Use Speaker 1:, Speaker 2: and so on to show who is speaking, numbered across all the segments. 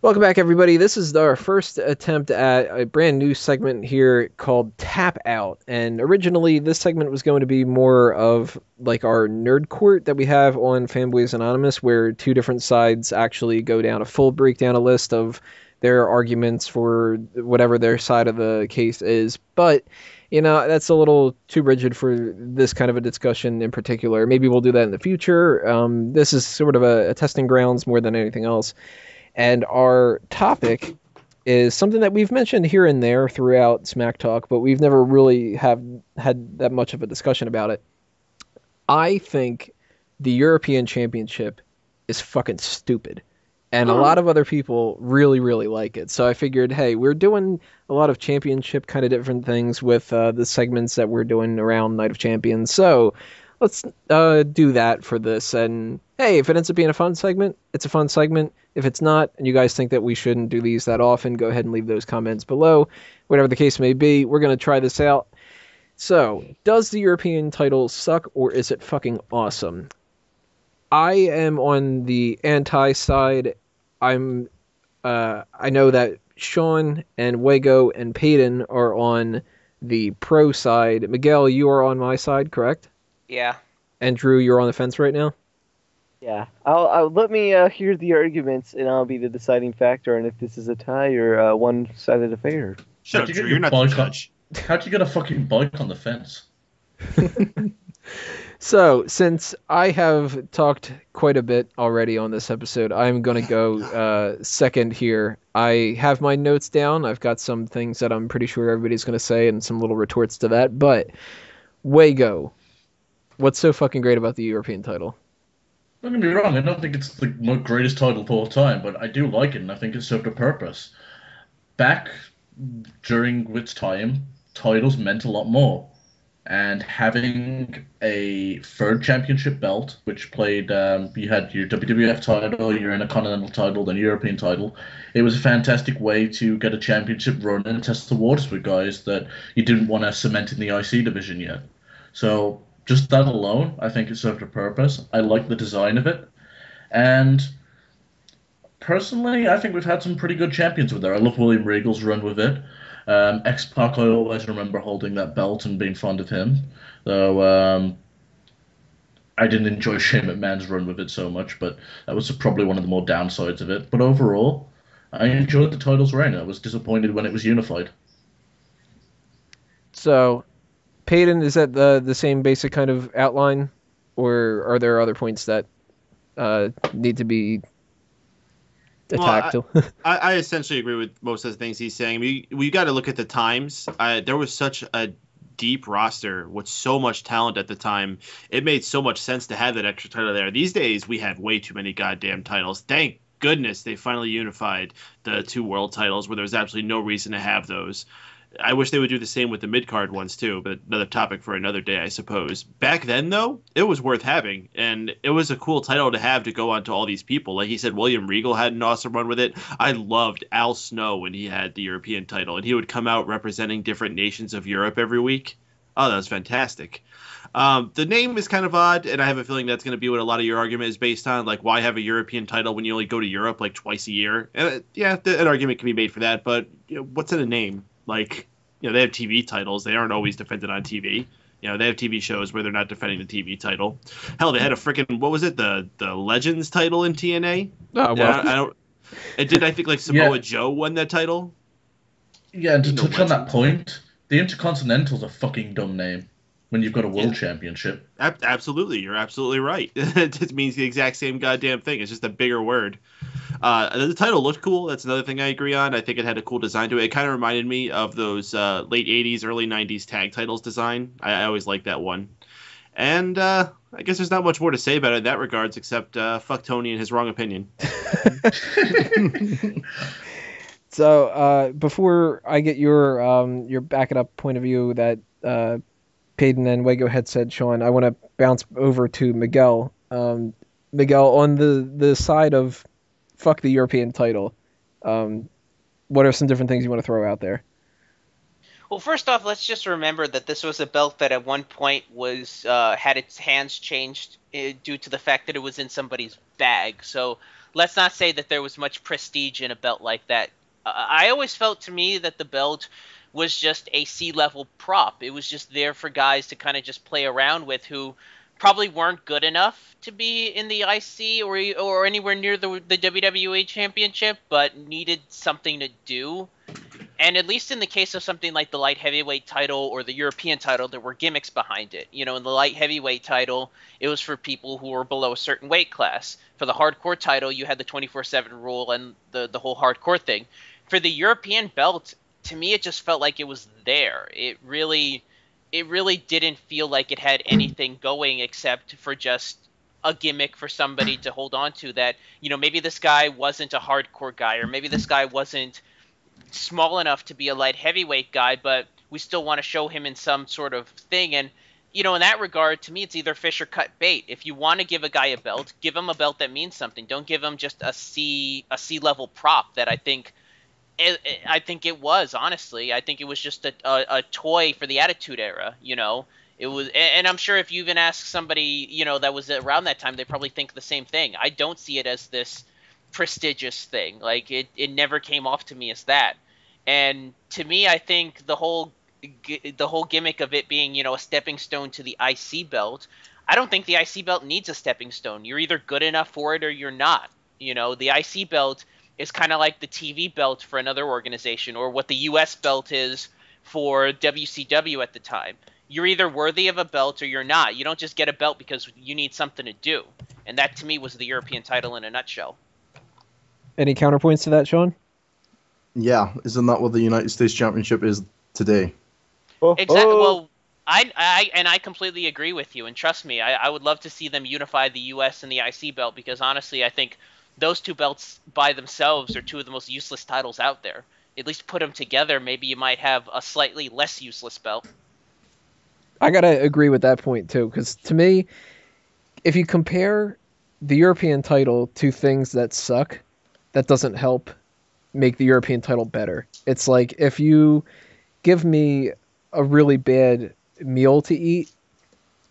Speaker 1: Welcome back, everybody. This is our first attempt at a brand new segment here called Tap Out. And originally, this segment was going to be more of like our nerd court that we have on Fanboys Anonymous, where two different sides actually go down a full breakdown, a list of their arguments for whatever their side of the case is. But, that's a little too rigid for this kind of a discussion in particular. Maybe we'll do that in the future. This is sort of a testing grounds more than anything else. And our topic is something that we've mentioned here and there throughout Smack Talk, but we've never really have had that much of a discussion about it. I think the European Championship is fucking stupid. And a lot of other people really, really like it. So I figured, hey, we're doing a lot of championship kind of different things with the segments that we're doing around Night of Champions. So let's do that for this. And hey, if it ends up being a fun segment, it's a fun segment. If it's not, and you guys think that we shouldn't do these that often, go ahead and leave those comments below. Whatever the case may be, we're going to try this out. So, does the European title suck or is it fucking awesome? I am on the anti side. I know that Sean and Wago and Peyton are on the pro side. Miguel, you are on my side, correct?
Speaker 2: Yeah.
Speaker 1: And Drew, you're on the fence right now?
Speaker 3: Yeah, I'll let me hear the arguments, and I'll be the deciding factor on if this is a tie or a one-sided affair.
Speaker 4: Shut up,
Speaker 5: How'd you
Speaker 4: Drew.
Speaker 5: get
Speaker 4: You're
Speaker 5: your
Speaker 4: not the
Speaker 5: bike on?
Speaker 4: judge.
Speaker 5: How'd you get a fucking bike on the fence?
Speaker 1: So, since I have talked quite a bit already on this episode, I'm going to go second here. I have my notes down. I've got some things that I'm pretty sure everybody's going to say and some little retorts to that. But, Wago, what's so fucking great about the European title?
Speaker 5: Don't get me wrong, I don't think it's the greatest title of all time, but I do like it, and I think it served a purpose. Back during its time, titles meant a lot more. And having a third championship belt, which played, you had your WWF title, your Intercontinental title, then European title. It was a fantastic way to get a championship run and test the waters with guys that you didn't want to cement in the IC division yet. So just that alone, I think it served a purpose. I like the design of it. And personally, I think we've had some pretty good champions with there. I love William Regal's run with it. X-Pac, I always remember holding that belt and being fond of him. Though I didn't enjoy Shane McMahon's run with it so much, but that was probably one of the more downsides of it. But overall, I enjoyed the title's reign. I was disappointed when it was unified.
Speaker 1: So, Peyton, is that the same basic kind of outline? Or are there other points that need to be attacked?
Speaker 4: Well, I essentially agree with most of the things he's saying. We got to look at the times. There was such a deep roster with so much talent at the time. It made so much sense to have that extra title there. These days, we have way too many goddamn titles. Thank goodness they finally unified the two world titles where there was absolutely no reason to have those. I wish they would do the same with the mid-card ones, too, but another topic for another day, I suppose. Back then, though, it was worth having, and it was a cool title to have to go on to all these people. Like he said, William Regal had an awesome run with it. I loved Al Snow when he had the European title, and he would come out representing different nations of Europe every week. Oh, that was fantastic. The name is kind of odd, and I have a feeling that's going to be what a lot of your argument is based on. Like, why have a European title when you only go to Europe like twice a year? And, an argument can be made for that, but what's in a name? Like, they have TV titles. They aren't always defended on TV. They have TV shows where they're not defending the TV title. Hell, they had a freaking, what was it? The Legends title in TNA?
Speaker 1: Oh, well.
Speaker 4: I don't. It did, I think, like Samoa Joe won that title.
Speaker 5: Yeah, and to touch on that point, the Intercontinental's a fucking dumb name when you've got a world championship.
Speaker 4: Absolutely. You're absolutely right. It means the exact same goddamn thing. It's just a bigger word. The title looked cool. That's another thing I agree on. I think it had a cool design to it. It kind of reminded me of those late 80s, early 90s tag titles design. I always liked that one. And I guess there's not much more to say about it in that regards, except fuck Tony and his wrong opinion.
Speaker 1: So before I get your back it up point of view that Peyton and Wago had said, Sean, I want to bounce over to Miguel. Miguel, on the side of fuck the European title, what are some different things you want to throw out there?
Speaker 2: Well, first off, let's just remember that this was a belt that at one point had its hands changed due to the fact that it was in somebody's bag. So let's not say that there was much prestige in a belt like that. I always felt to me that the belt was just a C-level prop. It was just there for guys to kind of just play around with who probably weren't good enough to be in the IC or anywhere near the WWE Championship, but needed something to do. And at least in the case of something like the light heavyweight title or the European title, there were gimmicks behind it. You know, in the light heavyweight title, it was for people who were below a certain weight class. For the hardcore title, you had the 24/7 rule and the whole hardcore thing. For the European belt, to me, it just felt like it was there. It really didn't feel like it had anything going except for just a gimmick for somebody to hold on to that, maybe this guy wasn't a hardcore guy, or maybe this guy wasn't small enough to be a light heavyweight guy, but we still want to show him in some sort of thing. And in that regard, to me, it's either fish or cut bait. If you want to give a guy a belt, give him a belt that means something. Don't give him just a C level prop that I think it was. Honestly, I think it was just a toy for the Attitude Era. It was, and I'm sure if you even ask somebody that was around that time, they probably think the same thing. I don't see it as this prestigious thing. Like it never came off to me as that. And to me, I think the whole gimmick of it being a stepping stone to the IC belt. I don't think the IC belt needs a stepping stone. You're either good enough for it or you're not. The IC belt is kind of like the TV belt for another organization, or what the US belt is for WCW at the time. You're either worthy of a belt or you're not. You don't just get a belt because you need something to do. And that to me was the European title in a nutshell.
Speaker 1: Any counterpoints to that, Sean?
Speaker 6: Yeah, isn't that what the United States Championship is today?
Speaker 2: Exactly. Well, I completely agree with you, and trust me, I would love to see them unify the US and the IC belt, because honestly, I think those two belts by themselves are two of the most useless titles out there. At least put them together, maybe you might have a slightly less useless belt.
Speaker 1: I gotta agree with that point too, because to me, if you compare the European title to things that suck, that doesn't help make the European title better. It's like if you give me a really bad meal to eat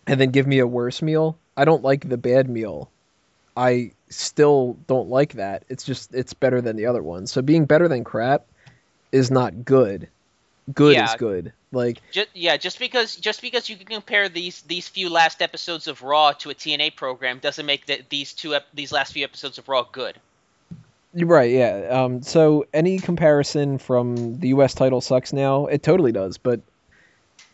Speaker 1: and then give me a worse meal, I don't like the bad meal. I still don't like that. It's better than the other one. So being better than crap is not good. Good is good. Like
Speaker 2: just because you can compare these few last episodes of Raw to a TNA program doesn't make these last few episodes of Raw good.
Speaker 1: Right, yeah. So any comparison from the U.S. title sucks now? It totally does, but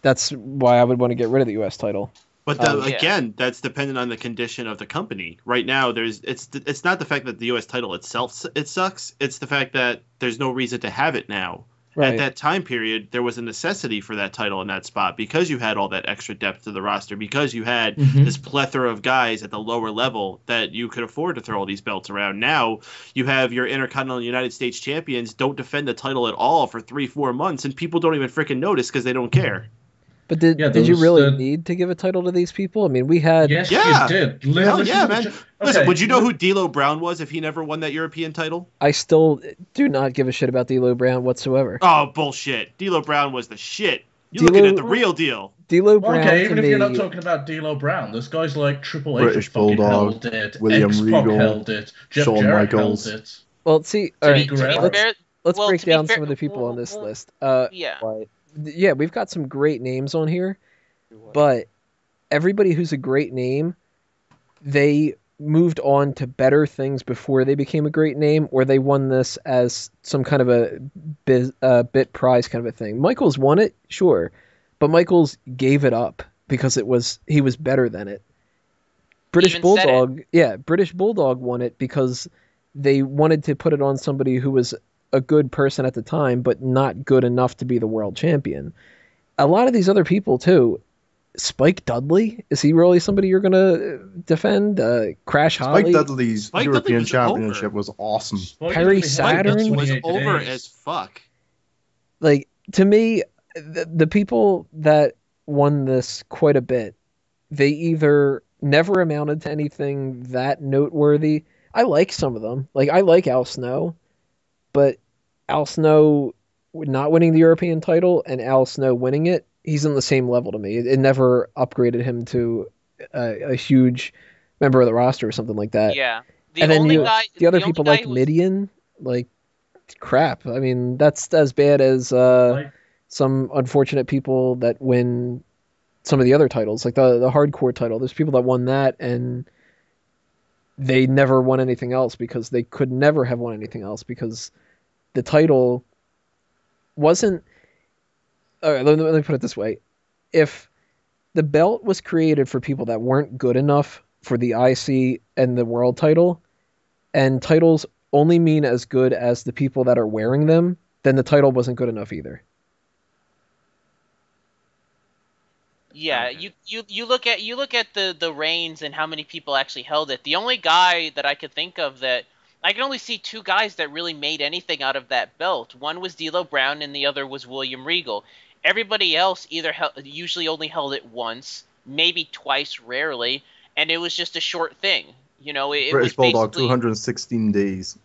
Speaker 1: that's why I would want to get rid of the U.S. title.
Speaker 4: But again, that's dependent on the condition of the company. Right now, it's not the fact that the U.S. title itself it sucks. It's the fact that there's no reason to have it now. Right. At that time period, there was a necessity for that title in that spot because you had all that extra depth to the roster, because you had this plethora of guys at the lower level that you could afford to throw all these belts around. Now you have your Intercontinental United States champions don't defend the title at all for 3-4 months, and people don't even freaking notice because they don't care.
Speaker 1: But did you really need to give a title to these people? I mean, we had...
Speaker 5: Yes, you did.
Speaker 4: Hell yeah, man. Listen, would you know who D'Lo Brown was if he never won that European title?
Speaker 1: I still do not give a shit about D'Lo Brown whatsoever.
Speaker 4: Oh, bullshit. D'Lo Brown was the shit. You're looking at the real deal.
Speaker 1: D'Lo Brown.
Speaker 5: Okay, even if you're not talking about D'Lo Brown, there's guys like Triple H
Speaker 6: British Bulldog,
Speaker 5: held it,
Speaker 6: William
Speaker 5: X-Pac
Speaker 6: Regal,
Speaker 5: held it, Jeff
Speaker 6: Shawn
Speaker 5: Jarrett
Speaker 6: Michaels.
Speaker 5: held it.
Speaker 1: Well, see, all right, let's
Speaker 2: well,
Speaker 1: break
Speaker 2: to be
Speaker 1: down
Speaker 2: fair-
Speaker 1: some of the people on this list.
Speaker 2: Yeah.
Speaker 1: Yeah, we've got some great names on here, but everybody who's a great name, they moved on to better things before they became a great name, or they won this as some kind of a bit prize kind of a thing. Michaels won it, sure, but Michaels gave it up because he was better than it. British Bulldog won it because they wanted to put it on somebody who was a good person at the time, but not good enough to be the world champion. A lot of these other people too. Spike Dudley, is he really somebody you're gonna defend? Crash Holly.
Speaker 6: Spike Dudley's
Speaker 4: Spike
Speaker 6: European
Speaker 4: Dudley was
Speaker 6: Championship
Speaker 4: over.
Speaker 6: was awesome.
Speaker 1: Perry Saturn
Speaker 4: was over as fuck.
Speaker 1: Like, to me, the people that won this quite a bit, they either never amounted to anything that noteworthy. I like some of them. Like, I like Al Snow, but Al Snow not winning the European title and Al Snow winning it, he's on the same level to me. It never upgraded him to a huge member of the roster or something like that.
Speaker 2: Yeah. The
Speaker 1: And then
Speaker 2: only guy,
Speaker 1: the other
Speaker 2: the only
Speaker 1: people
Speaker 2: guy
Speaker 1: like
Speaker 2: who was
Speaker 1: Midian, like crap. I mean, that's as bad as
Speaker 5: Like,
Speaker 1: some unfortunate people that win some of the other titles, like the hardcore title. There's people that won that and they never won anything else because they could never have won anything else because the title wasn't. All right, let me put it this way: if the belt was created for people that weren't good enough for the IC and the world title, and titles only mean as good as the people that are wearing them, then the title wasn't good enough either.
Speaker 2: Yeah,
Speaker 4: Okay.
Speaker 2: you look at the reigns and how many people actually held it. The only guy that I could think of that I can only see two guys that really made anything out of that belt. One was D'Lo Brown and the other was William Regal. Everybody else either usually only held it once, maybe twice, rarely, and it was just a short thing. It was
Speaker 6: British Bulldog,
Speaker 2: basically
Speaker 6: 216 days.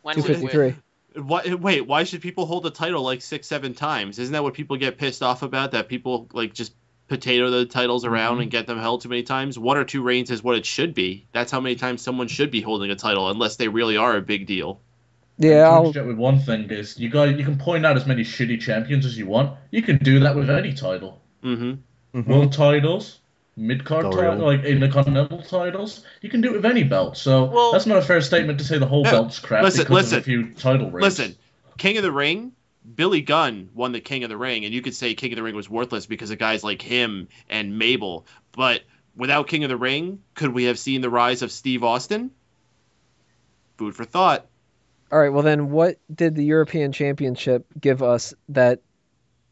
Speaker 2: when
Speaker 1: Two
Speaker 2: was
Speaker 1: fifty three.
Speaker 4: Wait, why should people hold the title like 6, 7 times? Isn't that what people get pissed off about? That people like just potato the titles around and get them held too many times? 1 or 2 reigns is what it should be. That's how many times someone should be holding a title, unless they really are a big deal.
Speaker 1: Yeah,
Speaker 5: I'll
Speaker 1: I'll,
Speaker 5: interject with one thing is you can point out as many shitty champions as you want. You can do that with any title.
Speaker 4: Mm-hmm.
Speaker 5: World titles, mid-card title,
Speaker 6: Dario.
Speaker 5: like intercontinental titles. You can do it with any belt. So
Speaker 2: well,
Speaker 5: that's not a fair statement to say the whole
Speaker 4: Yeah,
Speaker 5: belt's crap because of a few title reigns.
Speaker 4: Listen. King of the Ring, Billy Gunn won the King of the Ring, and you could say King of the Ring was worthless because of guys like him and Mabel. But without King of the Ring, could we have seen the rise of Steve Austin? Food for thought.
Speaker 1: all right. Well, then, what did the European Championship give us that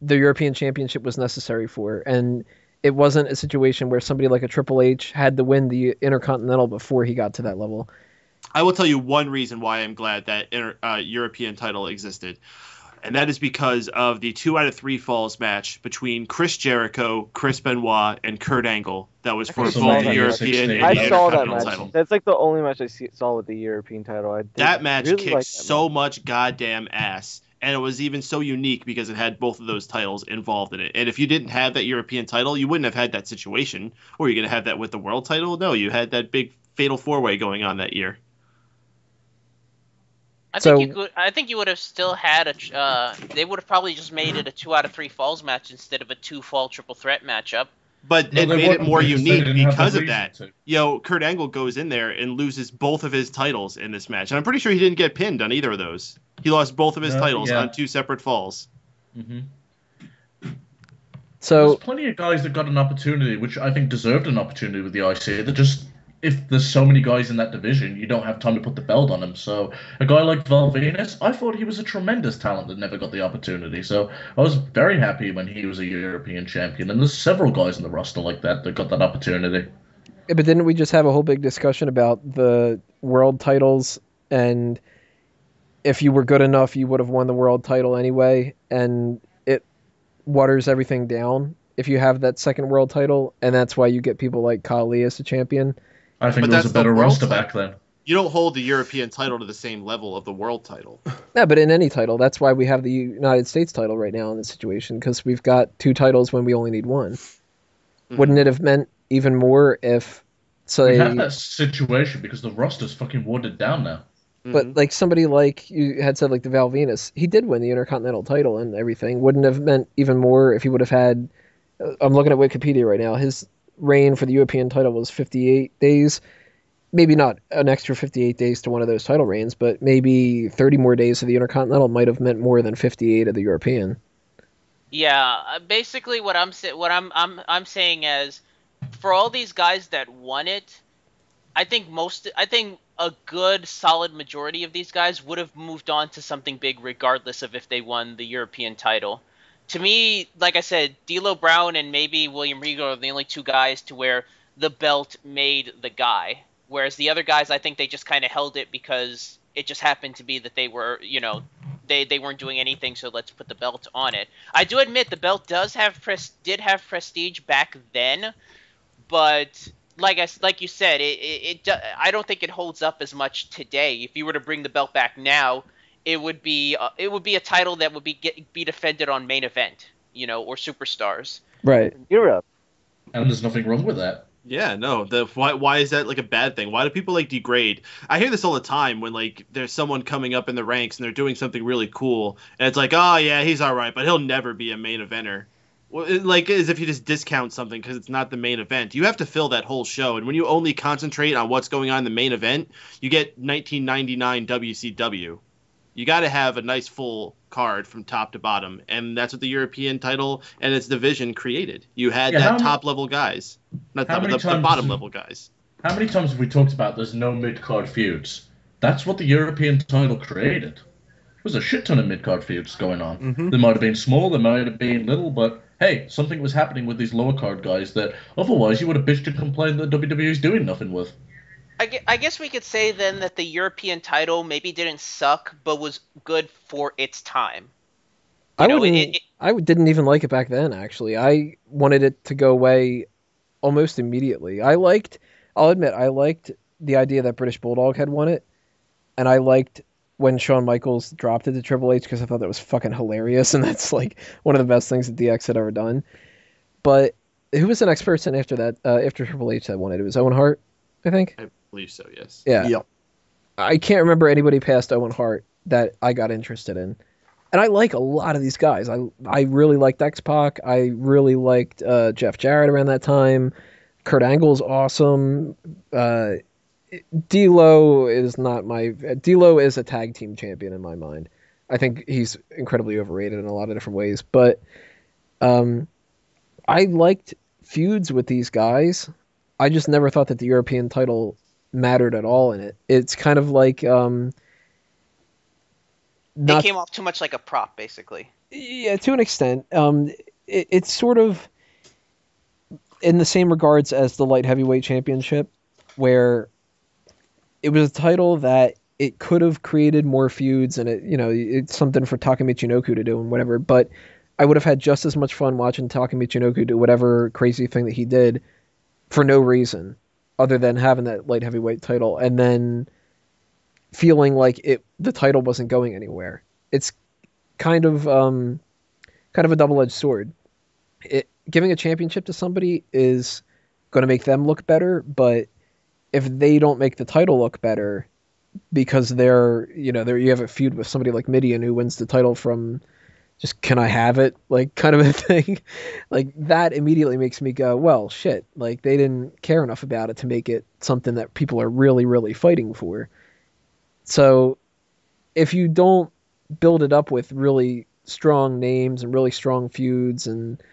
Speaker 1: the European Championship was necessary for? And it wasn't a situation where somebody like a Triple H had to win the Intercontinental before he got to that level.
Speaker 4: I will tell you one reason why I'm glad that European title existed, and that is because of the 2 out of 3 falls match between Chris Jericho, Chris Benoit, and Kurt Angle. That was for
Speaker 3: I
Speaker 4: both
Speaker 3: saw
Speaker 4: the
Speaker 3: that
Speaker 4: European
Speaker 5: match.
Speaker 4: and
Speaker 3: I
Speaker 4: the
Speaker 3: saw that
Speaker 4: Intercontinental
Speaker 3: match.
Speaker 4: title.
Speaker 3: That's like the only match I saw with the European title. I did
Speaker 4: That match
Speaker 3: really
Speaker 4: kicked
Speaker 3: like that
Speaker 4: so
Speaker 3: match.
Speaker 4: much goddamn ass. And it was even so unique because it had both of those titles involved in it. And if you didn't have that European title, you wouldn't have had that situation. Or you're going to have that with the world title? No, you had that big fatal 4-way going on that year.
Speaker 2: I think you
Speaker 1: So,
Speaker 2: could. I think you would have still had a. They would have probably just made it a 2 out of 3 falls match instead of a 2-fall triple threat matchup.
Speaker 4: But
Speaker 5: No,
Speaker 4: it
Speaker 5: they
Speaker 4: made it
Speaker 5: wouldn't
Speaker 4: more
Speaker 5: because they
Speaker 4: unique
Speaker 5: didn't have the
Speaker 4: because of
Speaker 5: reason
Speaker 4: that.
Speaker 5: to.
Speaker 4: Kurt Angle goes in there and loses both of his titles in this match. And I'm pretty sure he didn't get pinned on either of those. He lost both of his titles
Speaker 5: Yeah.
Speaker 4: on 2 separate falls.
Speaker 5: hmm
Speaker 1: so
Speaker 5: There's plenty of guys that got an opportunity, which I think deserved an opportunity with the IC. That just, if there's so many guys in that division, you don't have time to put the belt on him. So a guy like Val Venus, I thought he was a tremendous talent that never got the opportunity. So I was very happy when he was a European champion. And there's several guys in the roster like that got that opportunity.
Speaker 1: yeah, but didn't we just have a whole big discussion about the world titles and if you were good enough, you would have won the world title anyway, and it waters everything down if you have that second world title, and that's why you get people like Kali as the champion.
Speaker 5: I think
Speaker 4: But
Speaker 5: there was
Speaker 4: that's
Speaker 5: a
Speaker 4: the
Speaker 5: better
Speaker 4: world
Speaker 5: roster
Speaker 4: title.
Speaker 5: back then.
Speaker 4: You don't hold the European title to the same level of the world title.
Speaker 1: Yeah, but in any title, that's why we have the United States title right now in this situation, because we've got 2 titles when we only need 1.
Speaker 4: Mm-hmm.
Speaker 1: Wouldn't it have meant even more if,
Speaker 5: We have
Speaker 1: say,
Speaker 5: that situation because the roster's fucking watered down now.
Speaker 1: but like somebody like you had said, like the Val Venus, he did win the Intercontinental title and everything. Wouldn't have meant even more if he would have had. I'm looking at Wikipedia right now. His reign for the European title was 58 days. Maybe not an extra 58 days to one of those title reigns, but maybe 30 more days of the Intercontinental might have meant more than 58 of the European.
Speaker 2: Yeah, basically what I'm saying is, for all these guys that won it, I think a good solid majority of these guys would have moved on to something big regardless of if they won the European title. To me, like I said, D'Lo Brown and maybe William Regal are the only 2 guys to where the belt made the guy. Whereas the other guys, I think they just kind of held it because it just happened to be that they were, they weren't doing anything, so let's put the belt on it. I do admit the belt did have prestige back then, but like you said, I don't think it holds up as much today. If you were to bring the belt back now, it would be a title that would be defended on main event, or superstars.
Speaker 1: Right.
Speaker 3: Europe.
Speaker 5: And there's nothing wrong with that.
Speaker 4: Yeah, no. Why is that like a bad thing? Why do people like degrade? I hear this all the time when like there's someone coming up in the ranks and they're doing something really cool, and it's like, oh yeah, he's all right, but he'll never be a main eventer. Well, like as if you just discount something because it's not the main event. You have to fill that whole show, and when you only concentrate on what's going on in the main event, you get 1999 WCW. You got to have a nice full card from top to bottom, and that's what the European title and its division created. You had
Speaker 5: Yeah,
Speaker 4: that top level guys, not
Speaker 5: how
Speaker 4: top,
Speaker 5: many
Speaker 4: the
Speaker 5: times
Speaker 4: bottom level guys.
Speaker 5: how many times have we talked about there's no mid card feuds? That's what the European title created. Was a shit ton of mid card feuds going on.
Speaker 6: Mm-hmm.
Speaker 5: They might have been small, they might have been little, but hey, something was happening with these lower card guys that otherwise you would have bitched and complained that WWE is doing nothing with.
Speaker 2: I guess we could say then that the European title maybe didn't suck, but was good for its time.
Speaker 1: I
Speaker 2: You know,
Speaker 1: wouldn't. Didn't even like it back then. Actually, I wanted it to go away almost immediately. I'll admit, I liked the idea that British Bulldog had won it, and I liked when Shawn Michaels dropped it to Triple H because I thought that was fucking hilarious, and that's like one of the best things that DX had ever done. But who was the next person after that? After Triple H that won it, it was Owen Hart, I think.
Speaker 4: I believe so. Yes.
Speaker 1: Yeah,
Speaker 6: Yep.
Speaker 1: I can't remember anybody past Owen Hart that I got interested in. And I like a lot of these guys. I really liked X-Pac. I really liked Jeff Jarrett around that time. Kurt Angle's awesome. D'Lo is not my... D'Lo is a tag team champion in my mind. I think he's incredibly overrated in a lot of different ways. But I liked feuds with these guys. I just never thought that the European title mattered at all in it. It's kind of like...
Speaker 2: it came off too much like a prop, basically.
Speaker 1: Yeah, to an extent. It's sort of in the same regards as the light heavyweight championship, where it was a title that it could have created more feuds, and it's something for Taka Michinoku to do and whatever. But I would have had just as much fun watching Taka Michinoku do whatever crazy thing that he did for no reason other than having that light heavyweight title, and then feeling like the title wasn't going anywhere. It's kind of a double-edged sword. Giving a championship to somebody is going to make them look better, but if they don't make the title look better because you have a feud with somebody like Midian who wins the title from just can I have it, like kind of a thing, like that immediately makes me go, well, shit, like they didn't care enough about it to make it something that people are really, really fighting for. So if you don't build it up with really strong names and really strong feuds and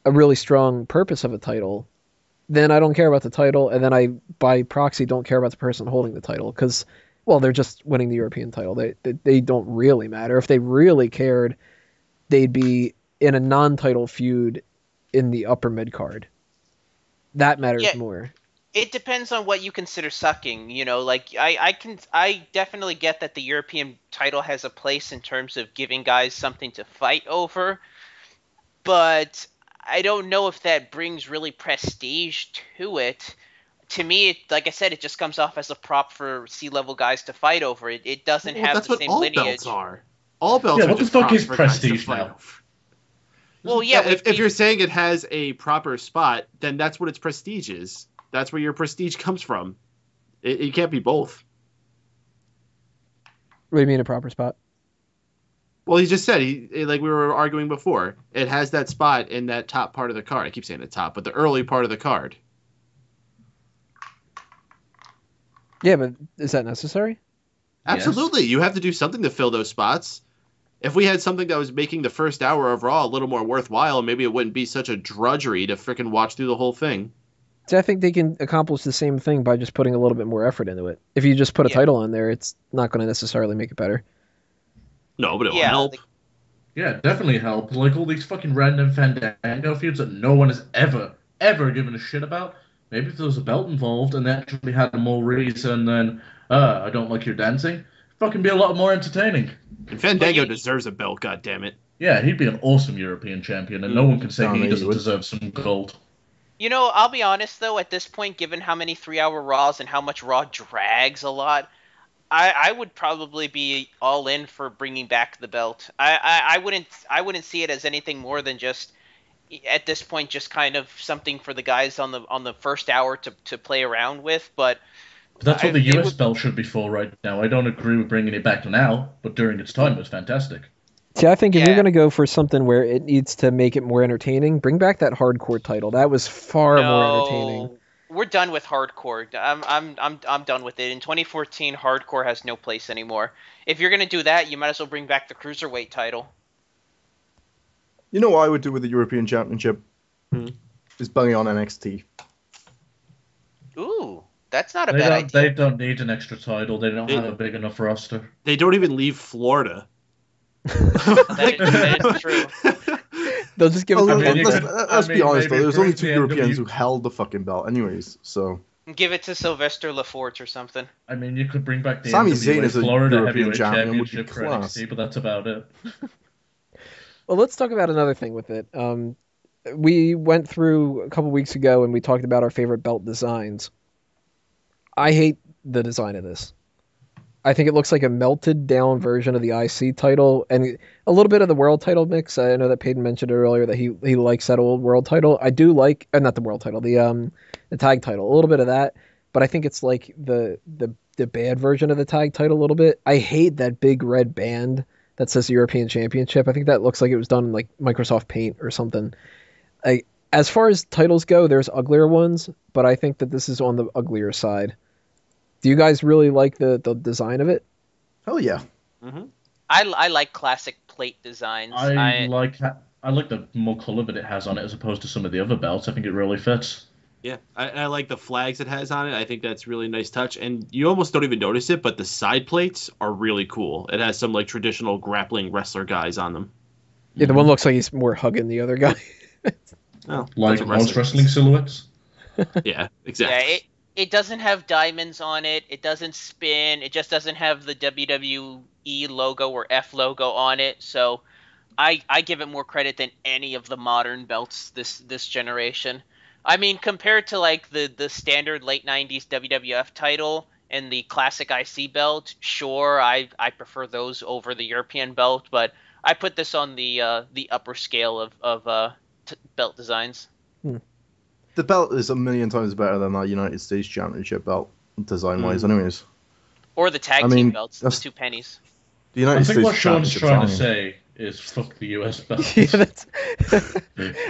Speaker 1: a really strong purpose of a title, then I don't care about the title, and then I, by proxy, don't care about the person holding the title because, well, they're just winning the European title. They don't really matter. If they really cared, they'd be in a non-title feud in the upper mid card. That matters more.
Speaker 2: It depends on what you consider sucking. Like I definitely get that the European title has a place in terms of giving guys something to fight over, but I don't know if that brings really prestige to it. To me, like I said, it just comes off as a prop for C-level guys to fight over. It doesn't have
Speaker 4: that's
Speaker 2: the
Speaker 4: what
Speaker 2: same
Speaker 4: all
Speaker 2: lineage.
Speaker 4: belts are. All belts are
Speaker 5: what the
Speaker 4: just
Speaker 5: fuck
Speaker 4: props
Speaker 5: is
Speaker 4: for guys to
Speaker 5: prestige
Speaker 4: fight
Speaker 5: now?
Speaker 4: over.
Speaker 2: Well, yeah.
Speaker 4: If you're saying it has a proper spot, then that's what its prestige is. That's where your prestige comes from. It can't be both.
Speaker 1: What do you mean a proper spot?
Speaker 4: Well, he just said like we were arguing before. It has that spot in that top part of the card. I keep saying the top, but the early part of the card.
Speaker 1: Yeah, but is that necessary?
Speaker 4: Absolutely, you have to do something to fill those spots. If we had something that was making the first hour of Raw a little more worthwhile, maybe it wouldn't be such a drudgery to freaking watch through the whole thing.
Speaker 1: See, I think they can accomplish the same thing by just putting a little bit more effort into it. If you just put a title on there, it's not going to necessarily make it better.
Speaker 4: No, but it will help.
Speaker 5: Yeah, definitely help. Like all these fucking random Fandango feuds that no one has ever given a shit about. Maybe if there was a belt involved and they actually had more reason than, I don't like your dancing, fucking be a lot more entertaining.
Speaker 4: And Fandango deserves a belt, goddammit.
Speaker 5: Yeah, he'd be an awesome European champion, and no one can say he doesn't deserve some gold.
Speaker 2: I'll be honest, though, at this point, given how many 3-hour Raws and how much Raw drags a lot, I would probably be all in for bringing back the belt. I wouldn't see it as anything more than just at this point just kind of something for the guys on the first hour to play around with. But
Speaker 5: But that's what the
Speaker 2: it
Speaker 5: US
Speaker 2: would.
Speaker 5: belt should be for right now. I don't agree with bringing it back now, but during its time, it was fantastic.
Speaker 1: See, I think if you're
Speaker 2: Yeah.
Speaker 1: going to go for something where it needs to make it more entertaining, bring back that hardcore title. That was far more entertaining.
Speaker 2: No, we're done with hardcore. I'm done with it. In 2014, hardcore has no place anymore. If you're gonna do that, you might as well bring back the cruiserweight title.
Speaker 6: You know what I would do with the European Championship?
Speaker 4: Hmm.
Speaker 6: Is bang it on NXT.
Speaker 2: Ooh, that's not a
Speaker 5: They
Speaker 2: bad
Speaker 5: don't.
Speaker 2: idea.
Speaker 5: They don't need an extra title. They don't have a big enough roster.
Speaker 4: They don't even leave Florida.
Speaker 2: That is true.
Speaker 1: They'll just give it
Speaker 6: Well,
Speaker 1: to
Speaker 5: I mean,
Speaker 1: one
Speaker 5: you
Speaker 1: guy.
Speaker 6: let's
Speaker 5: could-
Speaker 6: be honest, though.
Speaker 5: maybe
Speaker 6: There's only
Speaker 5: bring
Speaker 6: two
Speaker 5: the
Speaker 6: Europeans
Speaker 5: NW
Speaker 6: who held the fucking belt, anyways. So
Speaker 2: Give it to Sylvester Lafort or something.
Speaker 5: I mean, you could bring back the
Speaker 6: Sami
Speaker 5: NWA
Speaker 6: Zayn as a
Speaker 5: Florida
Speaker 6: European
Speaker 5: Heavyweight
Speaker 6: champion would be
Speaker 5: Championship for
Speaker 6: class.
Speaker 5: NXT, but that's about it.
Speaker 1: Well, let's talk about another thing with it. We went through a couple weeks ago and we talked about our favorite belt designs. I hate the design of this. I think it looks like a melted down version of the IC title and a little bit of the world title mix. I know that Peyton mentioned it earlier that he likes that old world title. I do like, not the world title, the tag title, a little bit of that. But I think it's like the bad version of the tag title a little bit. I hate that big red band that says European Championship. I think that looks like it was done in like Microsoft Paint or something. As far as titles go, there's uglier ones, but I think that this is on the uglier side. Do you guys really like the design of it?
Speaker 6: hell yeah.
Speaker 2: I like classic plate designs.
Speaker 5: I like the more color that it has on it as opposed to some of the other belts. I think it really fits.
Speaker 4: Yeah, I like the flags it has on it. I think that's a really nice touch. And you almost don't even notice it, but the side plates are really cool. It has some like traditional grappling wrestler guys on them.
Speaker 1: Yeah, the one looks like he's more hugging the other guy.
Speaker 4: Oh,
Speaker 5: Like
Speaker 4: that's what
Speaker 5: most wrestling silhouettes.
Speaker 4: Yeah,
Speaker 2: Yeah,
Speaker 4: exactly.
Speaker 2: it doesn't have diamonds on it. It doesn't spin. It just doesn't have the WWE logo or F logo on it. So I give it more credit than any of the modern belts this generation. I mean, compared to like the standard late 90s WWF title and the classic IC belt, sure, I prefer those over the European belt, but I put this on the upper scale of belt designs.
Speaker 6: The belt is a million times better than that United States Championship belt, design-wise, anyways.
Speaker 2: Or the tag
Speaker 6: I
Speaker 2: team
Speaker 6: mean,
Speaker 2: belts, the
Speaker 6: that's-
Speaker 2: 2 pennies.
Speaker 6: The United
Speaker 5: I think
Speaker 6: States
Speaker 5: what Sean's
Speaker 6: Championship's
Speaker 5: trying to
Speaker 6: fine.
Speaker 5: say is fuck the US belt.
Speaker 1: Yeah, that's.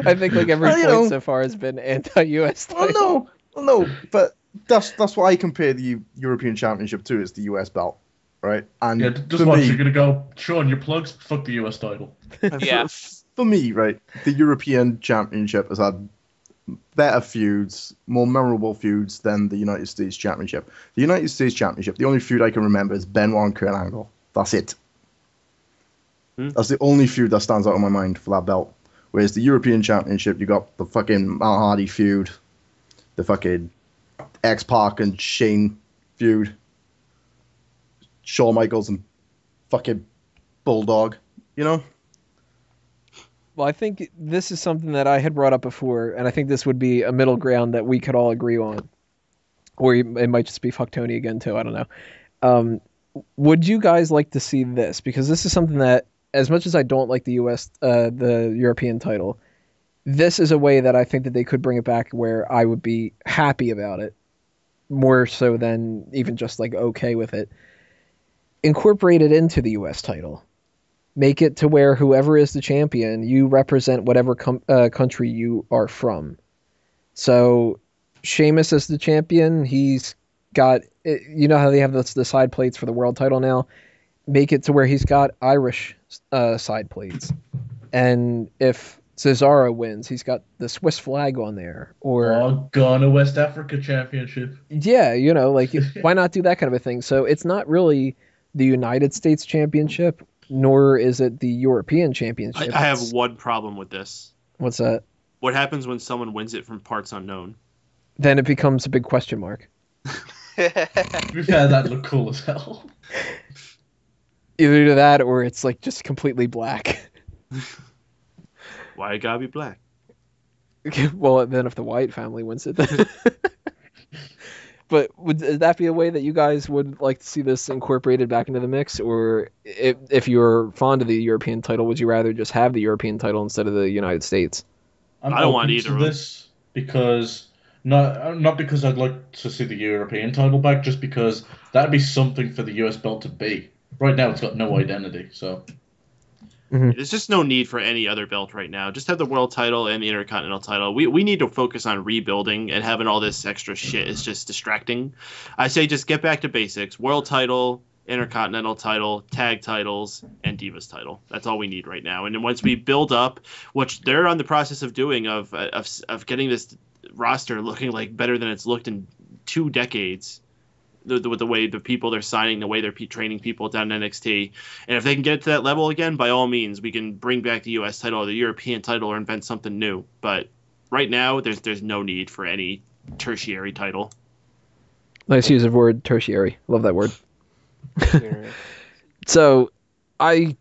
Speaker 1: I think like every
Speaker 6: Well, you
Speaker 1: point
Speaker 6: know.
Speaker 1: so far has been anti-US
Speaker 6: Well,
Speaker 1: title.
Speaker 6: no, but that's what I compare the European Championship to, is the US belt, right? And
Speaker 5: Yeah, just
Speaker 6: for
Speaker 5: watch.
Speaker 6: me,
Speaker 5: You're gonna go, Sean. Your plugs. Fuck the US title.
Speaker 2: Yeah.
Speaker 6: for me, right, the European Championship has had better feuds, more memorable feuds than the United States Championship. The United States Championship, the only feud I can remember is Benoit and Kurt Angle. That's it. That's the only feud that stands out in my mind for that belt. Whereas the European Championship, you got the fucking Matt Hardy feud, the fucking X-Pac and Shane feud, Shawn Michaels and fucking Bulldog, you know?
Speaker 1: Well, I think this is something that I had brought up before, and I think this would be a middle ground that we could all agree on. Or it might just be fuck Tony again, too. I don't know. Would you guys like to see this? Because this is something that, as much as I don't like the European title, this is a way that I think that they could bring it back where I would be happy about it, more so than even just like okay with it. Incorporate it into the US title. Make it to where whoever is the champion, you represent whatever country you are from. So Sheamus is the champion. He's got, you know how they have the side plates for the world title now? Make it to where he's got Irish side plates. And if Cesaro wins, he's got the Swiss flag on there. Or
Speaker 5: Oh, Ghana West Africa Championship.
Speaker 1: yeah, you know, like why not do that kind of a thing? So it's not really the United States Championship, nor is it the European Championship.
Speaker 4: I have one problem with this.
Speaker 1: What's that?
Speaker 4: What happens when someone wins it from parts unknown?
Speaker 1: Then it becomes a big question mark.
Speaker 5: We've had that look cool as hell.
Speaker 1: Either that or it's like just completely black.
Speaker 4: Why it gotta be black?
Speaker 1: Well, then if the Wyatt family wins it, then. But would that be a way that you guys would like to see this incorporated back into the mix? Or if you're fond of the European title, would you rather just have the European title instead of the United States?
Speaker 5: I'm
Speaker 4: I don't want
Speaker 5: open
Speaker 4: either
Speaker 5: to
Speaker 4: of them.
Speaker 5: this because not because I'd like to see the European title back, just because that'd be something for the US belt to be. Right now, it's got no identity. So
Speaker 4: There's just no need for any other belt right now. Just have the world title and the intercontinental title. We need to focus on rebuilding, and having all this extra shit is just distracting. I say just get back to basics. World title, intercontinental title, tag titles, and Divas title. That's all we need right now. And then once we build up, which they're on the process of doing, of getting this roster looking like better than it's looked in 2 decades. With the way the people they're signing, the way they're training people down in NXT. And if they can get to that level again, by all means, we can bring back the U.S. title or the European title or invent something new. But right now, there's no need for any tertiary title.
Speaker 1: Nice use of word, tertiary. Love that word.
Speaker 3: Yeah.
Speaker 1: So, I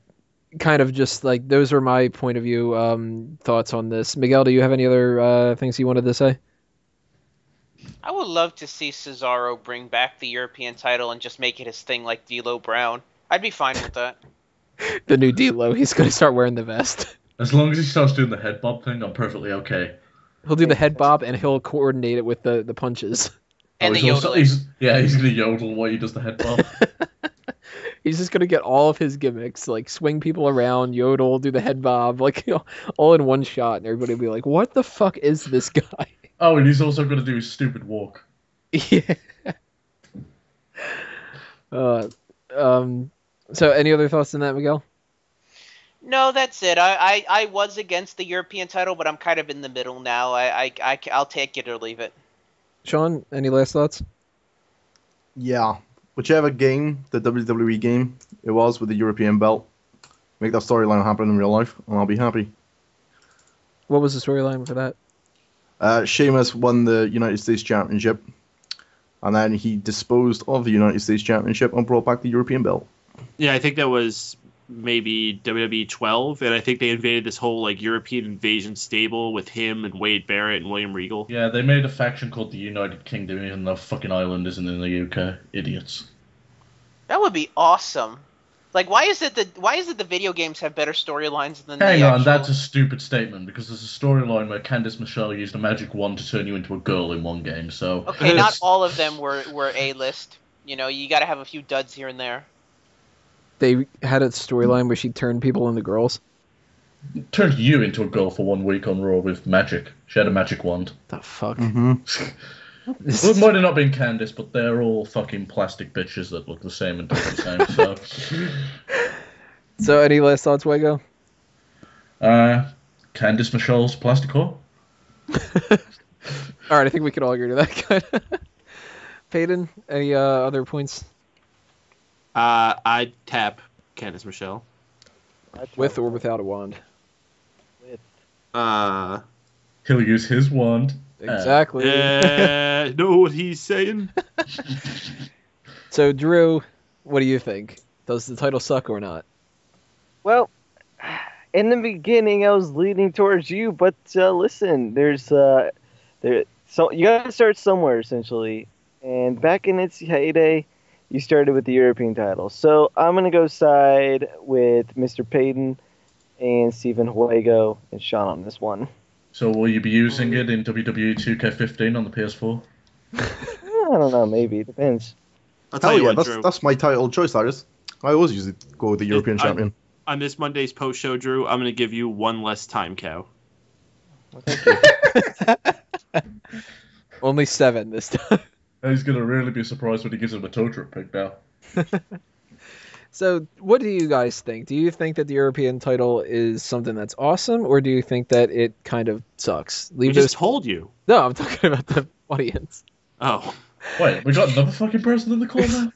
Speaker 1: kind of just, like, those are my point of view thoughts on this. Miguel, do you have any other things you wanted to say?
Speaker 2: I would love to see Cesaro bring back the European title and just make it his thing like D'Lo Brown. I'd be fine with that.
Speaker 1: The new D'Lo, he's going to start wearing the vest.
Speaker 5: as long as he starts doing the head bob thing, I'm perfectly okay.
Speaker 1: He'll do the head bob and he'll coordinate it with the punches.
Speaker 2: And the
Speaker 5: he's also-
Speaker 2: yodeling.
Speaker 5: he's gonna yodel while he does the head bob.
Speaker 1: He's just going to get all of his gimmicks, like swing people around, yodel, do the head bob, like, all in one shot, and everybody will be like, what the fuck is this guy?
Speaker 5: Oh, and he's also gonna do his stupid walk.
Speaker 1: Yeah. So any other thoughts on that, Miguel?
Speaker 2: No, that's it. I was against the European title, but I'm kind of in the middle now. I'll take it or leave it.
Speaker 1: Sean, any last thoughts?
Speaker 6: Yeah. Whichever game, the WWE game it was with the European belt, make that storyline happen in real life, and I'll be happy.
Speaker 1: What was the storyline for that?
Speaker 6: Sheamus won the United States Championship, and then he disposed of the United States Championship and brought back the European belt.
Speaker 4: Yeah, I think that was maybe WWE 12, and I think they invaded this whole like European invasion stable with him and Wade Barrett and William Regal.
Speaker 5: Yeah, they made a faction called the United Kingdom, even though fucking Ireland isn't in the UK. Idiots.
Speaker 2: That would be awesome. Like, why is it the video games have better storylines than
Speaker 5: Hang
Speaker 2: the
Speaker 5: on,
Speaker 2: actual...
Speaker 5: that's a stupid statement, because there's a storyline where Candice Michelle used a magic wand to turn you into a girl in one game, so...
Speaker 2: Okay, not all of them were A-list. You know, you gotta have a few duds here and there.
Speaker 1: They had a storyline where she turned people into girls.
Speaker 5: Turned you into a girl for 1 week on Raw with magic. She had a magic wand.
Speaker 1: The fuck?
Speaker 6: Mm-hmm.
Speaker 5: Well, it might have not been Candice, but they're all fucking plastic bitches that look the same and do the same, so...
Speaker 1: So any last thoughts, Wego?
Speaker 5: Candice Michelle's plastic whore?
Speaker 1: All right, I think we can all agree to that. Peyton, any other points?
Speaker 4: I'd tap Candice Michelle.
Speaker 1: With or without a wand?
Speaker 5: He'll use his wand.
Speaker 1: Exactly.
Speaker 4: Know what he's saying?
Speaker 1: So, Drew, what do you think? Does the title suck or not?
Speaker 3: Well, in the beginning, I was leaning towards you, but listen, so you gotta start somewhere essentially. And back in its heyday, you started with the European title. So I'm gonna go side with Mr. Payton and Stephen Huego and Sean on this one.
Speaker 5: So will you be using it in WWE 2K15 on the PS4?
Speaker 3: I don't know, maybe it depends.
Speaker 4: I'll tell
Speaker 6: Hell
Speaker 4: you
Speaker 6: yeah,
Speaker 4: what, Drew.
Speaker 6: that's my title choice, that is. I always usually go with the European champion.
Speaker 4: On this Monday's post show, Drew, I'm going to give you one less time cow.
Speaker 3: Well, thank you.
Speaker 1: Only 7 this time.
Speaker 5: He's gonna really be surprised when he gives him a tow truck pick now.
Speaker 1: So, what do you guys think? Do you think that the European title is something that's awesome, or do you think that it kind of sucks?
Speaker 4: We just told you.
Speaker 1: No, I'm talking about the audience.
Speaker 4: Oh.
Speaker 5: Wait, we got another fucking person in the call now?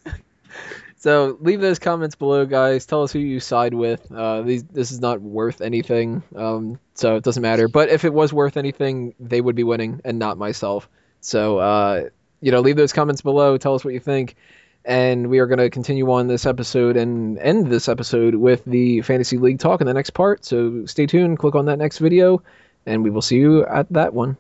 Speaker 1: So leave those comments below, guys. Tell us who you side with. This is not worth anything, so it doesn't matter. But if it was worth anything, they would be winning and not myself. So, leave those comments below. Tell us what you think. And we are going to continue on this episode and end this episode with the Fantasy League talk in the next part. So stay tuned. Click on that next video, and we will see you at that one.